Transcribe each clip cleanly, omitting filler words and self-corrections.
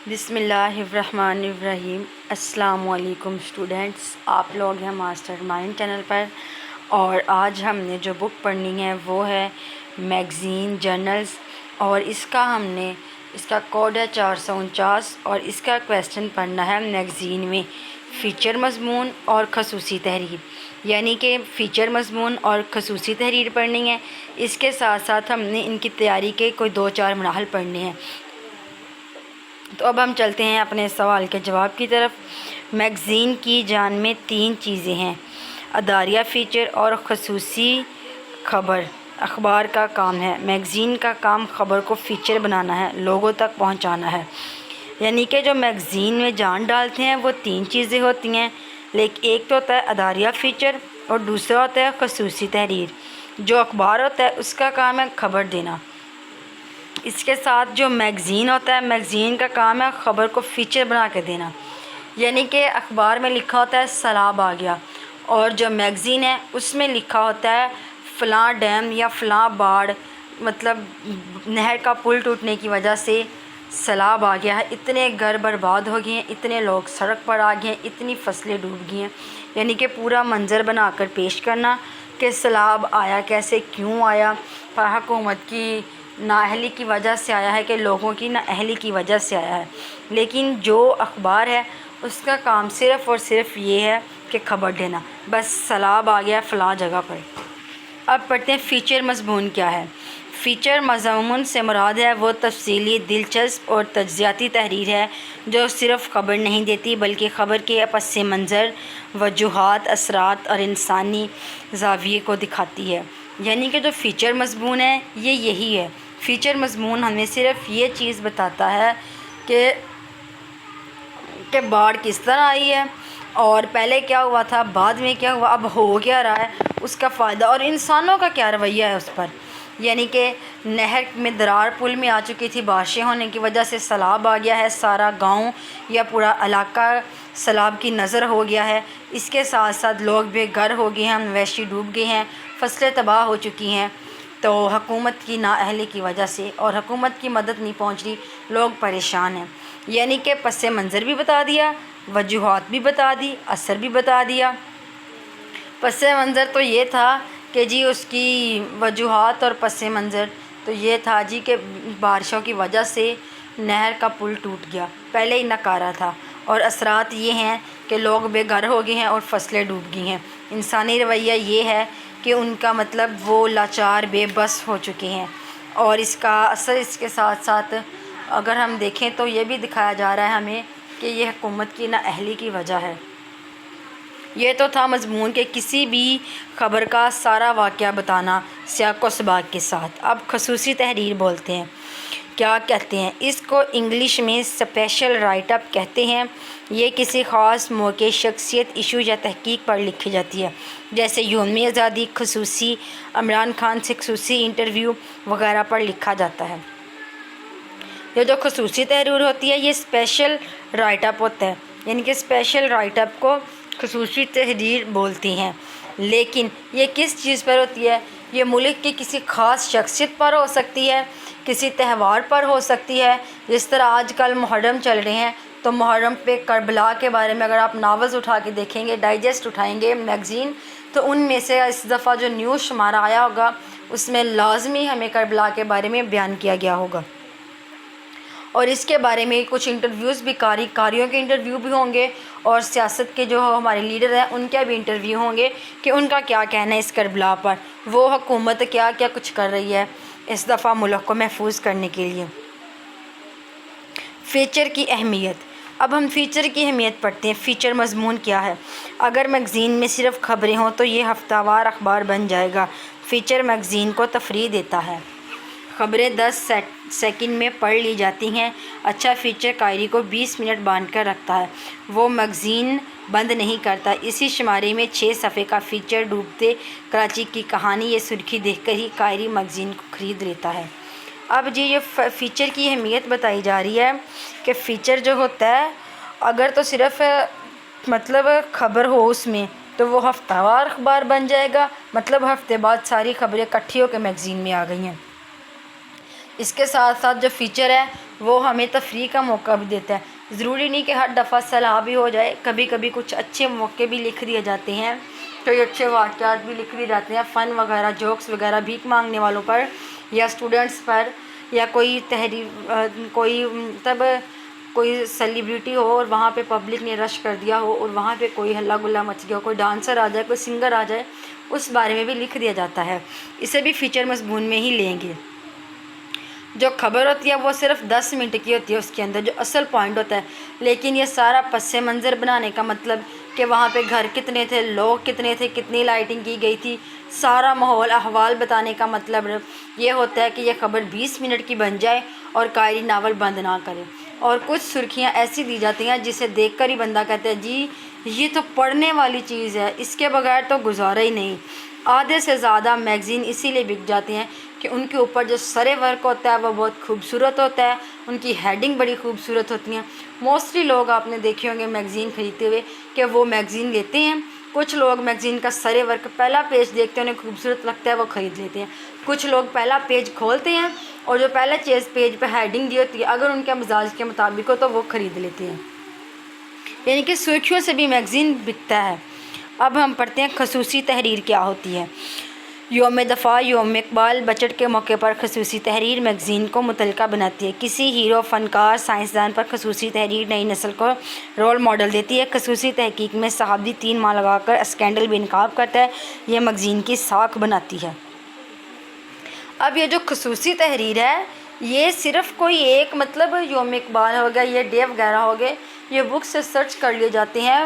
بسم اللہ الرحمن الرحیم۔ السلام علیکم اسٹوڈنٹس، آپ لوگ ہیں ماسٹر مائنڈ چینل پر، اور آج ہم نے جو بک پڑھنی ہے وہ ہے میگزین جرنلز، اور اس کا کوڈ ہے 449، اور اس کا کویسچن پڑھنا ہے میگزین میں فیچر مضمون اور خصوصی تحریر، یعنی کہ فیچر مضمون اور خصوصی تحریر پڑھنی ہے۔ اس کے ساتھ ساتھ ہم نے ان کی تیاری کے کوئی 2-4 مراحل پڑھنے ہیں۔ تو اب ہم چلتے ہیں اپنے سوال کے جواب کی طرف۔ میگزین کی جان میں 3 چیزیں ہیں: اداریہ، فیچر اور خصوصی خبر۔ اخبار کا کام ہے، میگزین کا کام خبر کو فیچر بنانا ہے، لوگوں تک پہنچانا ہے۔ یعنی کہ جو میگزین میں جان ڈالتے ہیں وہ 3 چیزیں ہوتی ہیں، لیکن ایک تو ہوتا ہے اداریہ فیچر اور دوسرا ہوتا ہے خصوصی تحریر۔ جو اخبار ہوتا ہے اس کا کام ہے خبر دینا، اس کے ساتھ جو میگزین ہوتا ہے، میگزین کا کام ہے خبر کو فیچر بنا کے دینا۔ یعنی کہ اخبار میں لکھا ہوتا ہے سیلاب آ گیا، اور جو میگزین ہے اس میں لکھا ہوتا ہے فلاں ڈیم یا فلاں باڑھ، مطلب نہر کا پل ٹوٹنے کی وجہ سے سیلاب آ گیا ہے، اتنے گھر برباد ہو گئے ہیں، اتنے لوگ سڑک پر آ گئے ہیں، اتنی فصلیں ڈوب گئی ہیں۔ یعنی کہ پورا منظر بنا کر پیش کرنا کہ سیلاب آیا کیسے، کیوں آیا، حکومت کی نااہلی کی وجہ سے آیا ہے کہ لوگوں کی نااہلی کی وجہ سے آیا ہے۔ لیکن جو اخبار ہے اس کا کام صرف اور صرف یہ ہے کہ خبر دینا، بس سیلاب آ گیا فلاں جگہ پر۔ اب پڑھتے ہیں فیچر مضمون کیا ہے۔ فیچر مضمون سے مراد ہے وہ تفصیلی، دلچسپ اور تجزیاتی تحریر ہے جو صرف خبر نہیں دیتی بلکہ خبر کے پس منظر، وجوہات، اثرات اور انسانی زاویے کو دکھاتی ہے۔ یعنی کہ جو فیچر مضمون ہے یہ یہی ہے۔ فیچر مضمون ہمیں صرف یہ چیز بتاتا ہے کہ باڑھ کس طرح آئی ہے، اور پہلے کیا ہوا تھا، بعد میں کیا ہوا، اب ہو کیا رہا ہے، اس کا فائدہ اور انسانوں کا کیا رویہ ہے اس پر۔ یعنی کہ نہر میں درار پل میں آ چکی تھی، بارشیں ہونے کی وجہ سے سیلاب آ گیا ہے، سارا گاؤں یا پورا علاقہ سیلاب کی نظر ہو گیا ہے۔ اس کے ساتھ ساتھ لوگ بے گھر ہو گئے ہیں، مویشی ڈوب گئے ہیں، فصلیں تباہ ہو چکی ہیں، تو حکومت کی نااہلی کی وجہ سے، اور حکومت کی مدد نہیں پہنچ رہی، لوگ پریشان ہیں۔ یعنی کہ پس منظر بھی بتا دیا، وجوہات بھی بتا دی، اثر بھی بتا دیا۔ پس منظر تو یہ تھا کہ جی اس کی وجوہات اور پس منظر تو یہ تھا جی کہ بارشوں کی وجہ سے نہر کا پل ٹوٹ گیا، پہلے ہی نکارا تھا، اور اثرات یہ ہیں کہ لوگ بے گھر ہو گئے ہیں اور فصلیں ڈوب گئی ہیں۔ انسانی رویہ یہ ہے کہ ان کا مطلب وہ لاچار بے بس ہو چکے ہیں، اور اس کا اثر اس کے ساتھ ساتھ اگر ہم دیکھیں تو یہ بھی دکھایا جا رہا ہے ہمیں کہ یہ حکومت کی نااہلی کی وجہ ہے۔ یہ تو تھا مضمون کہ کسی بھی خبر کا سارا واقعہ بتانا سیاق و سباق کے ساتھ۔ اب خصوصی تحریر بولتے ہیں، کیا کہتے ہیں اس کو؟ انگلش میں اسپیشل رائٹ اپ کہتے ہیں۔ یہ کسی خاص موقع، شخصیت، ایشو یا تحقیق پر لکھی جاتی ہے، جیسے یوم آزادی، خصوصی عمران خان سے خصوصی انٹرویو وغیرہ پر لکھا جاتا ہے۔ یہ جو خصوصی تحریر ہوتی ہے یہ اسپیشل رائٹ اپ ہوتا ہے، یعنی کہ اسپیشل رائٹ اپ کو خصوصی تحریر بولتی ہیں۔ لیکن یہ کس چیز پر ہوتی ہے؟ یہ ملک کی کسی خاص شخصیت پر ہو سکتی ہے، کسی تہوار پر ہو سکتی ہے۔ جس طرح آج کل محرم چل رہے ہیں تو محرم پہ کربلا کے بارے میں اگر آپ ناولز اٹھا کے دیکھیں گے، ڈائجسٹ اٹھائیں گے میگزین، تو ان میں سے اس دفعہ جو نیوز شمارہ آیا ہوگا اس میں لازمی ہمیں کربلا کے بارے میں بیان کیا گیا ہوگا، اور اس کے بارے میں کچھ انٹرویوز بھی، کاریوں کے انٹرویو بھی ہوں گے، اور سیاست کے جو ہمارے لیڈر ہیں ان کے بھی انٹرویو ہوں گے کہ ان کا کیا کہنا ہے اس کربلا پر، وہ حکومت کیا کیا کچھ کر رہی ہے اس دفعہ ملک کو محفوظ کرنے کے لیے۔ فیچر کی اہمیت۔ اب ہم فیچر کی اہمیت پڑھتے ہیں۔ فیچر مضمون کیا ہے؟ اگر میگزین میں صرف خبریں ہوں تو یہ ہفتہ وار اخبار بن جائے گا۔ فیچر میگزین کو تفریح دیتا ہے، خبریں 10 سیکنڈ میں پڑھ لی جاتی ہیں۔ اچھا فیچر قاری کو 20 منٹ باندھ کر رکھتا ہے، وہ میگزین بند نہیں کرتا۔ اسی شمارے میں 6 صفحے کا فیچر ڈوبتے کراچی کی کہانی، یہ سرخی دیکھ کر ہی قاری میگزین کو خرید لیتا ہے۔ اب جی یہ فیچر کی اہمیت بتائی جا رہی ہے کہ فیچر جو ہوتا ہے اگر تو صرف مطلب خبر ہو اس میں تو وہ ہفتہ وار اخبار بن جائے گا، مطلب ہفتے بعد ساری خبریں اکٹھی ہو کے میگزین میں آ گئی ہیں۔ اس کے ساتھ ساتھ جو فیچر ہے وہ ہمیں تفریح کا موقع بھی دیتا ہے. ضروری نہیں کہ ہر دفعہ صلاح بھی ہو جائے، کبھی کبھی کچھ اچھے موقع بھی لکھ دیے جاتے ہیں، کوئی اچھے واقعات بھی لکھ دیے جاتے ہیں، فن وغیرہ، جوکس وغیرہ بھیک مانگنے والوں پر یا اسٹوڈنٹس پر، یا کوئی کوئی سیلیبریٹی ہو اور وہاں پہ پبلک نے رش کر دیا ہو اور وہاں پہ کوئی ہلا گلا مچ گیا ہو، کوئی ڈانسر آ جائے، کوئی سنگر آ جائے، اس بارے میں بھی لکھ دیا جاتا ہے. اسے بھی فیچر مضمون میں ہی لیں گے. جو خبر ہوتی ہے وہ صرف 10 منٹ کی ہوتی ہے، اس کے اندر جو اصل پوائنٹ ہوتا ہے، لیکن یہ سارا پس منظر بنانے کا مطلب کہ وہاں پہ گھر کتنے تھے، لوگ کتنے تھے، کتنی لائٹنگ کی گئی تھی، سارا ماحول احوال بتانے کا مطلب یہ ہوتا ہے کہ یہ خبر 20 منٹ کی بن جائے اور قاری ناول بند نہ کرے. اور کچھ سرخیاں ایسی دی جاتی ہیں جسے دیکھ کر ہی بندہ کہتا ہے جی یہ تو پڑھنے والی چیز ہے، اس کے بغیر تو گزارا ہی نہیں. آدھے سے زیادہ میگزین اسی لیے بک جاتے ہیں کہ ان کے اوپر جو سرے ورک ہوتا ہے وہ بہت خوبصورت ہوتا ہے، ان کی ہیڈنگ بڑی خوبصورت ہوتی ہیں. موسٹلی لوگ آپ نے دیکھے ہوں گے میگزین خریدتے ہوئے کہ وہ میگزین لیتے ہیں. کچھ لوگ میگزین کا سرے ورک پہلا پیج دیکھتے ہیں، انہیں خوبصورت لگتا ہے، وہ خرید لیتے ہیں. کچھ لوگ پہلا پیج کھولتے ہیں اور جو پہلا پیج پہ ہیڈنگ دی ہوتی ہے اگر ان کے مزاج کے مطابق ہو تو وہ خرید لیتے ہیں. یعنی کہ سرخیوں سے بھی میگزین بکتا ہے. اب ہم پڑھتے ہیں خصوصی تحریر کیا ہوتی ہے. یوم دفاع، یوم اقبال، بجٹ کے موقع پر خصوصی تحریر میگزین کو متعلقہ بناتی ہے. کسی ہیرو، فنکار، سائنسدان پر خصوصی تحریر نئی نسل کو رول ماڈل دیتی ہے. خصوصی تحقیق میں صحافی 3 ماہ لگا کر اسکینڈل بھی انتخاب کرتا ہے. یہ میگزین کی ساکھ بناتی ہے. اب یہ جو خصوصی تحریر ہے یہ صرف کوئی ایک مطلب یوم اقبال ہو گیا، یہ ڈے وغیرہ ہو گئے، یہ بک سے سرچ کر لیے جاتے ہیں،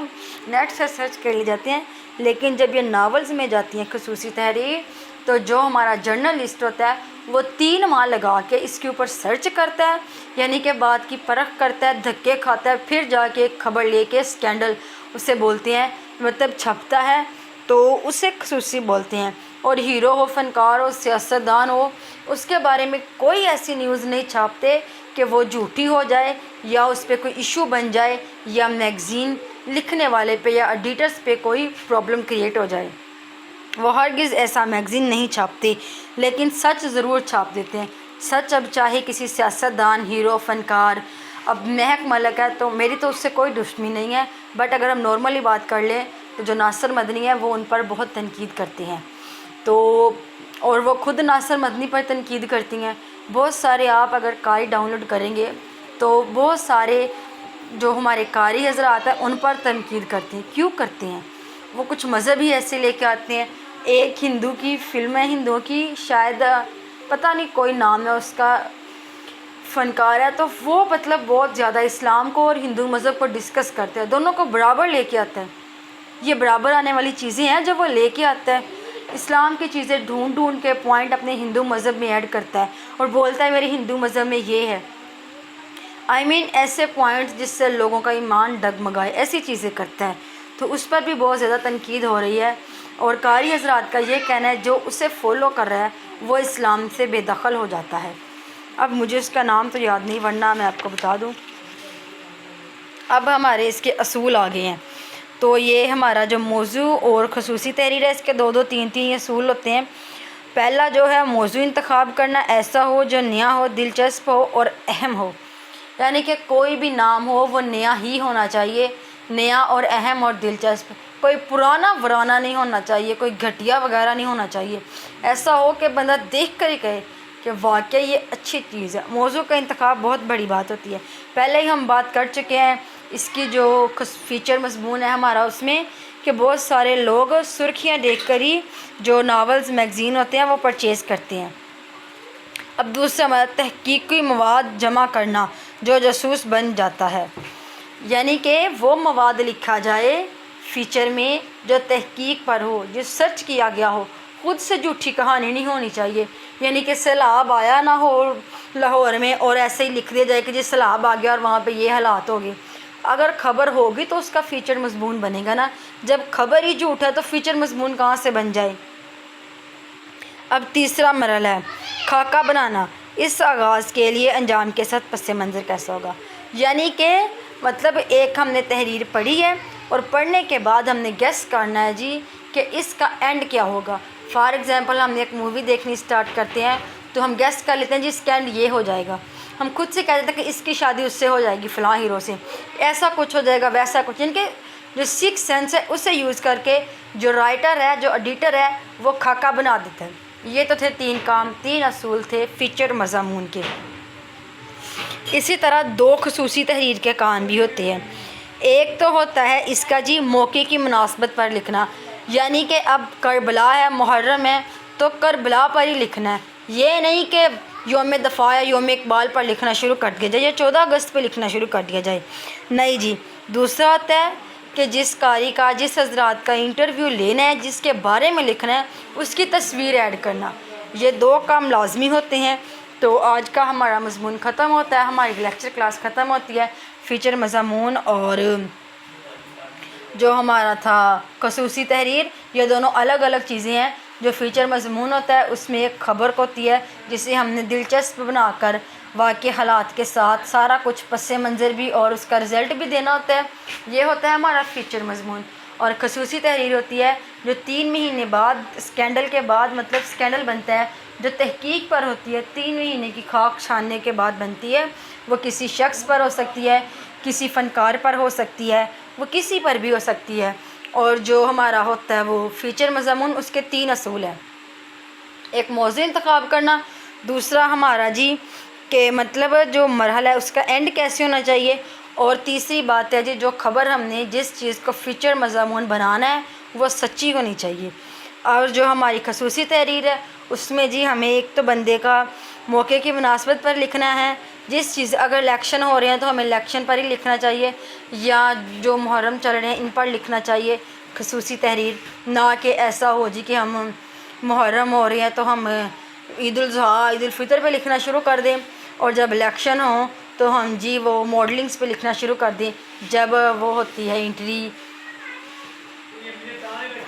نیٹ سے سرچ کر لیے جاتے ہیں. لیکن جب یہ ناولز میں جاتی ہیں خصوصی تحریر تو جو ہمارا جرنلسٹ ہوتا ہے وہ 3 ماہ لگا کے اس کے اوپر سرچ کرتا ہے، یعنی کہ بات کی پرکھ کرتا ہے، دھکے کھاتا ہے، پھر جا کے ایک خبر لے کے اسکینڈل اسے بولتے ہیں، مطلب چھپتا ہے تو اسے خصوصی بولتے ہیں. اور ہیرو ہو، فنکار ہو، سیاستدان ہو، اس کے بارے میں کوئی ایسی نیوز نہیں چھاپتے کہ وہ جھوٹی ہو جائے یا اس پہ کوئی ایشو بن جائے یا میگزین لکھنے والے پہ یا ایڈیٹرز پہ کوئی پرابلم کریٹ ہو جائے. وہ ہرگز ایسا میگزین نہیں چھاپتے، لیکن سچ ضرور چھاپ دیتے ہیں. سچ اب چاہے کسی سیاستدان، ہیرو، فنکار، اب مہک ملک ہے تو میری تو اس سے کوئی دشمنی نہیں ہے، بٹ اگر ہم نارملی بات کر لیں تو جو ناصر مدنی ہے وہ ان پر بہت تنقید کرتے ہیں. تو اور وہ خود ناصر مدنی پر تنقید کرتی ہیں. بہت سارے آپ اگر قاری ڈاؤن لوڈ کریں گے تو بہت سارے جو ہمارے قاری حضرات ہیں ان پر تنقید کرتے ہیں. کیوں کرتے ہیں؟ وہ کچھ مذہب ہی ایسے لے کے آتے ہیں. ایک ہندو کی فلم ہے، ہندوؤں کی، شاید پتہ نہیں کوئی نام ہے اس کا، فنکار ہے، تو وہ مطلب بہت زیادہ اسلام کو اور ہندو مذہب کو ڈسکس کرتے ہیں، دونوں کو برابر لے کے آتا ہے. یہ برابر آنے والی چیزیں ہیں جو وہ لے کے آتا ہے. اسلام کی چیزیں ڈھونڈ کے پوائنٹ اپنے ہندو مذہب میں ایڈ کرتا ہے اور بولتا ہے میرے ہندو مذہب میں یہ ہے. ایسے پوائنٹس جس سے لوگوں کا ایمان ڈگمگائے، ایسی چیزیں کرتا ہے. تو اس پر بھی بہت زیادہ تنقید ہو رہی ہے اور قاری حضرات کا یہ کہنا ہے جو اسے فالو کر رہا ہے وہ اسلام سے بے دخل ہو جاتا ہے. اب مجھے اس کا نام تو یاد نہیں، ورنہ میں آپ کو بتا دوں. اب ہمارے اس کے اصول آ گئے ہیں. تو یہ ہمارا جو موضوع اور خصوصی تحریر ہے اس کے 2 3 اصول ہوتے ہیں. پہلا جو ہے موضوع انتخاب کرنا ایسا ہو جو نیا ہو، دلچسپ ہو اور اہم ہو. یعنی کہ کوئی بھی نام ہو وہ نیا ہی ہونا چاہیے، نیا اور اہم اور دلچسپ. کوئی پرانا ورانا نہیں ہونا چاہیے، کوئی گھٹیا وغیرہ نہیں ہونا چاہیے. ایسا ہو کہ بندہ دیکھ کر ہی کہے کہ واقعی یہ اچھی چیز ہے. موضوع کا انتخاب بہت بڑی بات ہوتی ہے. پہلے ہی ہم بات کر چکے ہیں اس کی جو فیچر مضمون ہے ہمارا اس میں کہ بہت سارے لوگ سرخیاں دیکھ کر ہی جو ناولز میگزین ہوتے ہیں وہ پرچیز کرتے ہیں. اب دوسرا ہمارا تحقیقی مواد جمع کرنا جو جاسوس بن جاتا ہے. یعنی کہ وہ مواد لکھا جائے فیچر میں جو تحقیق پر ہو، جو سرچ کیا گیا ہو. خود سے جھوٹی کہانی نہیں ہونی چاہیے. یعنی کہ سیلاب آیا نہ ہو لاہور میں اور ایسے ہی لکھ دیا جائے کہ جی سیلاب آ گیا اور وہاں پہ یہ حالات ہو گئے. اگر خبر ہوگی تو اس کا فیچر مضمون بنے گا نا. جب خبر ہی جھوٹ ہے تو فیچر مضمون کہاں سے بن جائے. اب تیسرا مرحلہ ہے خاکہ بنانا. اس آغاز کے لیے انجام کے ساتھ پس منظر کیسا ہوگا. یعنی کہ مطلب ایک ہم نے تحریر پڑھی ہے اور پڑھنے کے بعد ہم نے گیس کرنا ہے جی کہ اس کا اینڈ کیا ہوگا. فار ایگزامپل ہم نے ایک مووی دیکھنی سٹارٹ کرتے ہیں تو ہم گیس کر لیتے ہیں جی اس کا اینڈ یہ ہو جائے گا. ہم خود سے کہہ دیتے ہیں کہ اس کی شادی اس سے ہو جائے گی فلاں ہیرو سے, ایسا کچھ ہو جائے گا ویسا کچھ. یعنی کہ جو سکس سینس ہے اسے یوز کر کے جو رائٹر ہے جو ایڈیٹر ہے وہ خاکہ بنا دیتا ہے. یہ تو تھے 3 کام, 3 اصول تھے فیچر مضامون کے. اسی طرح 2 خصوصی تحریر کے کام بھی ہوتے ہیں. ایک تو ہوتا ہے اس کا جی موقع کی مناسبت پر لکھنا, یعنی کہ اب کربلا ہے, محرم ہے, تو کربلا پر ہی لکھنا ہے. یہ نہیں کہ یوم دفاع یا یوم اقبال پر لکھنا شروع کر دیا جائے یا 14 اگست پہ لکھنا شروع کر دیا جائے, نہیں جی. دوسرا ہوتا ہے کہ جس قاری کا, جس حضرات کا انٹرویو لینا ہے, جس کے بارے میں لکھنا ہے, اس کی تصویر ایڈ کرنا. یہ 2 کام لازمی ہوتے ہیں. تو آج کا ہمارا مضمون ختم ہوتا ہے, ہماری لیکچر کلاس ختم ہوتی ہے. فیچر مضامون اور جو ہمارا تھا خصوصی تحریر, یہ دونوں الگ الگ چیزیں ہیں. جو فیچر مضمون ہوتا ہے اس میں ایک خبر ہوتی ہے جسے ہم نے دلچسپ بنا کر واقع حالات کے ساتھ سارا کچھ پس منظر بھی اور اس کا رزلٹ بھی دینا ہوتا ہے. یہ ہوتا ہے ہمارا فیچر مضمون. اور خصوصی تحریر ہوتی ہے جو 3 مہینے بعد اسکینڈل کے بعد, مطلب اسکینڈل بنتا ہے جو تحقیق پر ہوتی ہے, 3 مہینے کی خاک چھاننے کے بعد بنتی ہے. وہ کسی شخص پر ہو سکتی ہے, کسی فنکار پر ہو سکتی ہے, وہ کسی پر بھی ہو سکتی ہے. اور جو ہمارا ہوتا ہے وہ فیچر مضمون, اس کے 3 اصول ہیں. ایک موضوع انتخاب کرنا, دوسرا ہمارا جی کہ مطلب جو مرحلہ ہے اس کا اینڈ کیسے ہونا چاہیے, اور تیسری بات ہے جی جو خبر ہم نے جس چیز کو فیچر مضمون بنانا ہے وہ سچی ہونی چاہیے. اور جو ہماری خصوصی تحریر ہے اس میں جی ہمیں ایک تو بندے کا موقع کی مناسبت پر لکھنا ہے. جس چیز اگر الیکشن ہو رہے ہیں تو ہمیں الیکشن پر ہی لکھنا چاہیے, یا جو محرم چل رہے ہیں ان پر لکھنا چاہیے خصوصی تحریر. نہ کہ ایسا ہو جی کہ ہم محرم ہو رہے ہیں تو ہم عید الاضحیٰ عید الفطر پہ لکھنا شروع کر دیں, اور جب الیکشن ہوں تو ہم جی وہ ماڈلنگس پہ لکھنا شروع کر دیں جب وہ ہوتی ہے انٹری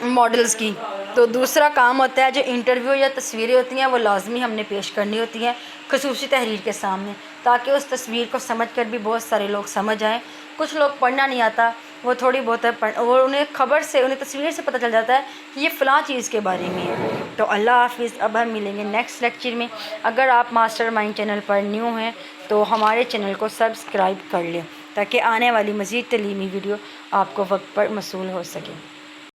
ماڈلز کی. تو دوسرا کام ہوتا ہے جو انٹرویو یا تصویریں ہوتی ہیں وہ لازمی ہم نے پیش کرنی ہوتی ہیں خصوصی تحریر کے سامنے, تاکہ اس تصویر کو سمجھ کر بھی بہت سارے لوگ سمجھ آئیں. کچھ لوگ پڑھنا نہیں آتا, وہ تھوڑی بہت وہ انہیں خبر سے, انہیں تصویر سے پتہ چل جاتا ہے کہ یہ فلاں چیز کے بارے میں ہے. تو اللہ حافظ. اب ہم ملیں گے نیکسٹ لیکچر میں. اگر آپ ماسٹر مائنڈ چینل پر نیو ہیں تو ہمارے چینل کو سبسکرائب کر لیں تاکہ آنے والی مزید تعلیمی ویڈیو آپ کو وقت پر موصول ہو سکے.